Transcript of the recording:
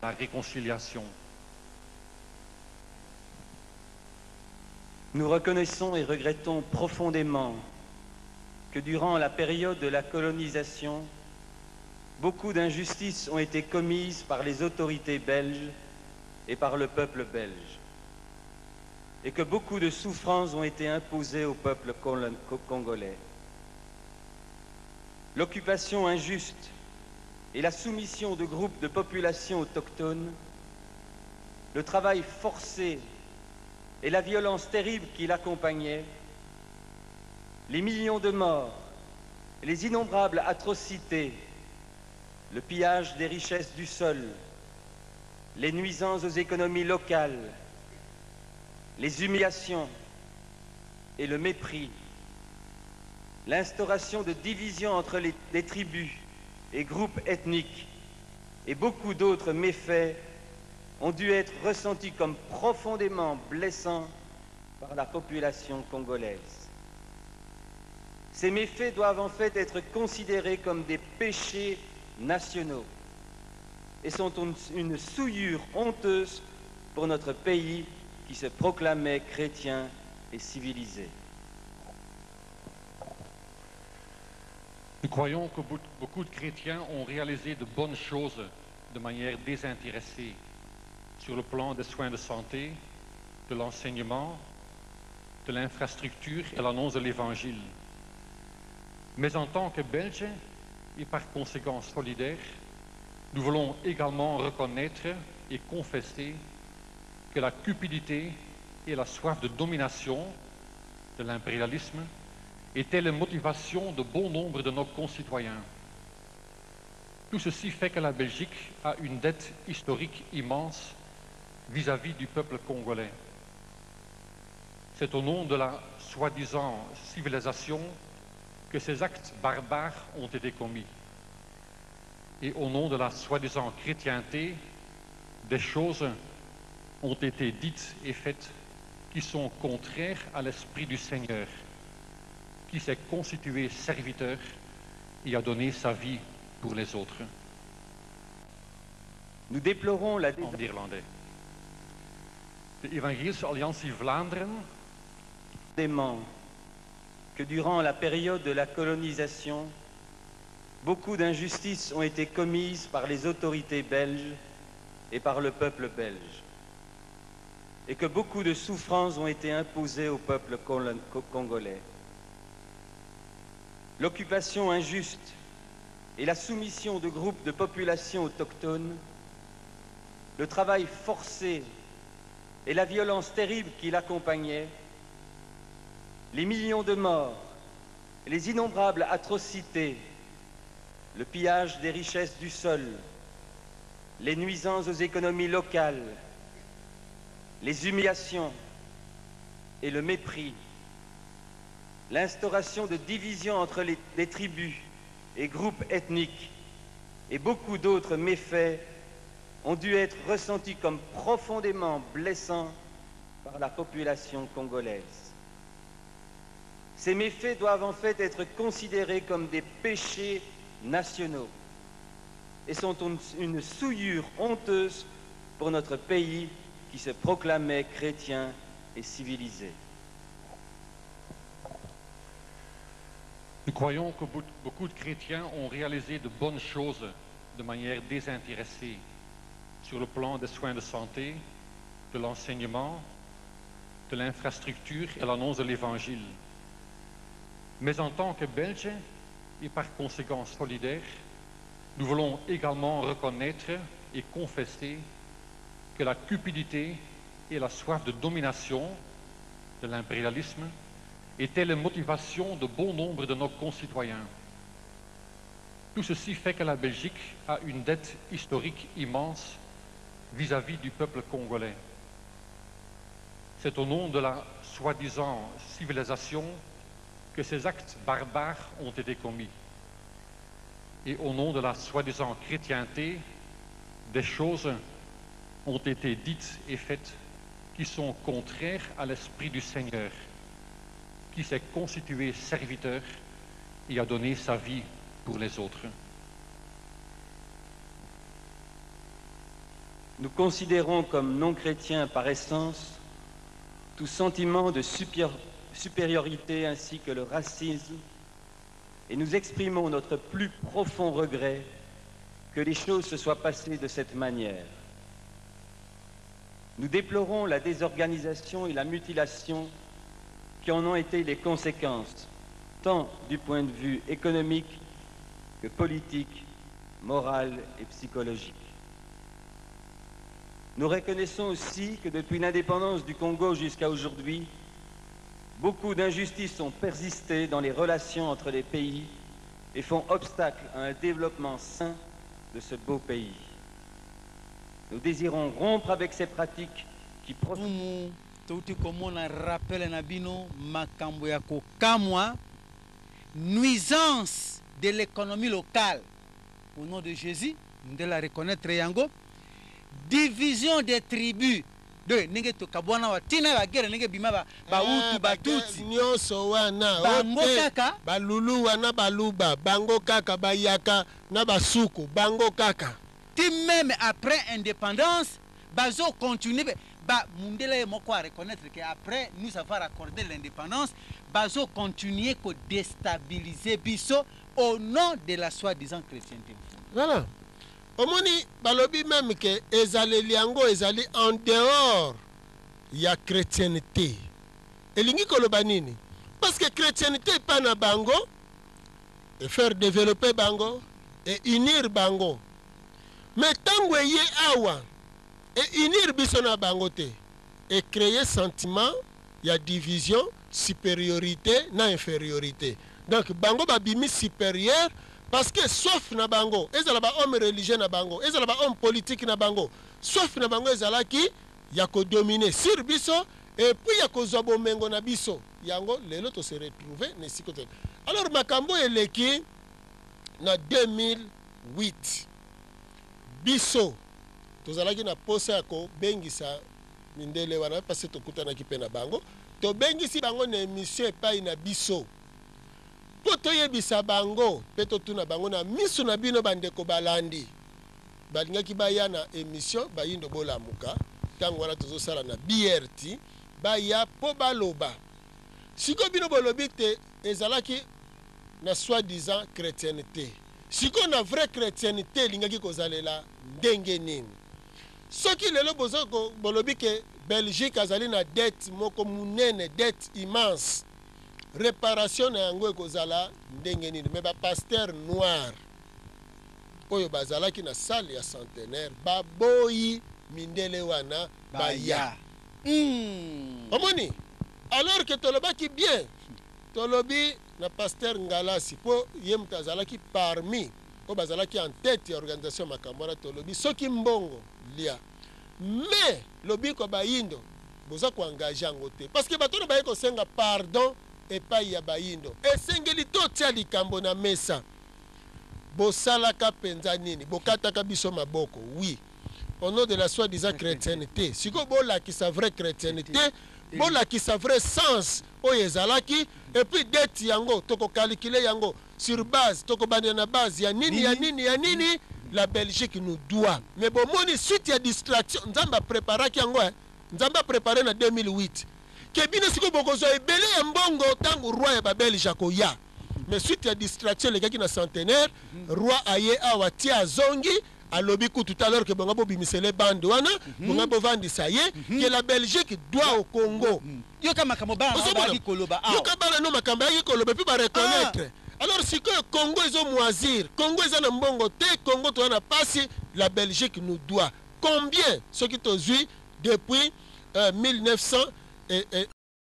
la réconciliation. Nous reconnaissons et regrettons profondément que durant la période de la colonisation, beaucoup d'injustices ont été commises par les autorités belges et par le peuple belge, et que beaucoup de souffrances ont été imposées au peuple congolais. L'occupation injuste et la soumission de groupes de populations autochtones, le travail forcé et la violence terrible qui l'accompagnait, les millions de morts, les innombrables atrocités, le pillage des richesses du sol, les nuisances aux économies locales, les humiliations et le mépris, l'instauration de divisions entre les tribus et groupes ethniques et beaucoup d'autres méfaits ont dû être ressentis comme profondément blessants par la population congolaise. Ces méfaits doivent en fait être considérés comme des péchés nationaux et sont une souillure honteuse pour notre pays qui se proclamait chrétien et civilisé. Nous croyons que beaucoup de chrétiens ont réalisé de bonnes choses de manière désintéressée sur le plan des soins de santé, de l'enseignement, de l'infrastructure et l'annonce de l'Évangile. Mais en tant que Belges, et par conséquent solidaires, nous voulons également reconnaître et confesser que la cupidité et la soif de domination de l'impérialisme étaient les motivations de bon nombre de nos concitoyens. Tout ceci fait que la Belgique a une dette historique immense vis-à-vis du peuple congolais. C'est au nom de la soi-disant civilisation que ces actes barbares ont été commis. Et au nom de la soi-disant chrétienté, des choses ont été dites et faites qui sont contraires à l'esprit du Seigneur, qui s'est constitué serviteur et a donné sa vie pour les autres. Nous déplorons la En néerlandais. De Evangelische Alliantie Vlaanderen que durant la période de la colonisation, beaucoup d'injustices ont été commises par les autorités belges et par le peuple belge, et que beaucoup de souffrances ont été imposées au peuple congolais. L'occupation injuste et la soumission de groupes de populations autochtones, le travail forcé et la violence terrible qui l'accompagnait, les millions de morts, les innombrables atrocités, le pillage des richesses du sol, les nuisances aux économies locales, les humiliations et le mépris, l'instauration de divisions entre les tribus et groupes ethniques et beaucoup d'autres méfaits ont dû être ressentis comme profondément blessants par la population congolaise. Ces méfaits doivent en fait être considérés comme des péchés nationaux et sont une souillure honteuse pour notre pays qui se proclamait chrétien et civilisé. Nous croyons que beaucoup de chrétiens ont réalisé de bonnes choses de manière désintéressée sur le plan des soins de santé, de l'enseignement, de l'infrastructure et l'annonce de l'Évangile. Mais en tant que Belges, et par conséquent solidaires, nous voulons également reconnaître et confesser que la cupidité et la soif de domination de l'impérialisme étaient les motivations de bon nombre de nos concitoyens. Tout ceci fait que la Belgique a une dette historique immense vis-à-vis du peuple congolais. C'est au nom de la soi-disant civilisation que ces actes barbares ont été commis. Et au nom de la soi-disant chrétienté, des choses ont été dites et faites qui sont contraires à l'esprit du Seigneur, qui s'est constitué serviteur et a donné sa vie pour les autres. nous considérons comme non-chrétiens par essence tout sentiment de supériorité ainsi que le racisme, et nous exprimons notre plus profond regret que les choses se soient passées de cette manière. Nous déplorons la désorganisation et la mutilation qui en ont été les conséquences, tant du point de vue économique que politique, moral et psychologique. Nous reconnaissons aussi que depuis l'indépendance du Congo jusqu'à aujourd'hui, beaucoup d'injustices ont persisté dans les relations entre les pays et font obstacle à un développement sain de ce beau pays. Nous désirons rompre avec ces pratiques qui profitent. Nuisance de l'économie locale. Au nom de Jésus, nous devons la reconnaître yango. Division des tribus. De nenge to kabwana wa tina la guerre nenge bima ba utu ba tutsi. Nyonso wana. Bango kaka. Balulu wana baluba. Bango kaka bayaka na basuku. Bango kaka. Même après indépendance, bazo continue. Ba mundele moko a reconnaître qu'après nous avoir accordé l'indépendance, bazo continuer ko déstabiliser biso au nom de la soi-disant chrétienté. Voilà. Omoni balobi même que ezali liango ezali en dehors ya chrétienté. Elingi koloba nini? Parce que chrétienté pas na bango et faire développer bango et unir bango. Mais tango ye awa et unir biso na bango te et créer sentiment ya division, supériorité na infériorité. Donc bango babimi supérieur parce que sauf na bango ezala ba homme religieux na bango ezala ba homme politique na bango sauf na bango ezala ki ya ko dominer sur biso et puis ya ko zobo mengo na biso yango lelo to se retrouver ne sikote. Alors makambo eleki na 2008 biso tozalaki na posa ya ko bengisa mindele wana parce que tokutana ki pe na bango to bengisi bango na émission epai na biso po toyebisa bango pe totuna bango na miso na bino bandeko balandi balingaki baya na émission bayindo bolamuka ntango wana tozosala na BRT baya po baloba siko bino bolobi te ezalaki na soi-disant chrétienté siko na vraie chrétienté elingaki kozalela ndenge nini soki lelo bozoko bolobi ke Belgique azali na dette moko munene dette immense réparation na yango ekozala ndenge nini mais ba pasteur noir oyo bazalaki na salle ya centenaire baboyi mindele wana baya omoni alors que tolobaki bien tolobi na pasteur Ngalasi po ye mutu azalaki parmi po bazalaki en tête ya organisation makambo wana tolobi soki mbongo lia mais lobi ko bayindo boza ko engage yango te parce que bato na baye ko senga pardon epai ya bayindo esengeli to tia likambo na mesa bosalaka penza nini bokataka biso maboko oui au nom de la soi-disant chrétienté siko bolakisa vraie chrétienté bolakisa vrai sens oyo ezalaki et puis dette yango tokocalcule yango sur base tokobanda na base ya nini ya nini ya nini la Belgique nous doit mais bon moni suite ya distraction nzamba préparaki yango nzamba préparé na 2008 kebino siko bokozwa ebele ya mbongo tango roi ya babelge akoya mais suite ya distraction lekaki na centenaire roi aye awa tia azongi alobi ku tout à l'heure que bonga bobimisele bande wana bonga bovandisa ye que la Belgique doit au Congo yoka makambo ba ba koloba yoka bala no makambo ya koloba puis ba reconnaître alors si que Congo ezo moisir Congo eza na mbongo te Congo to na pasi la Belgique nous doit combien ce qui tozui depuis 1900 et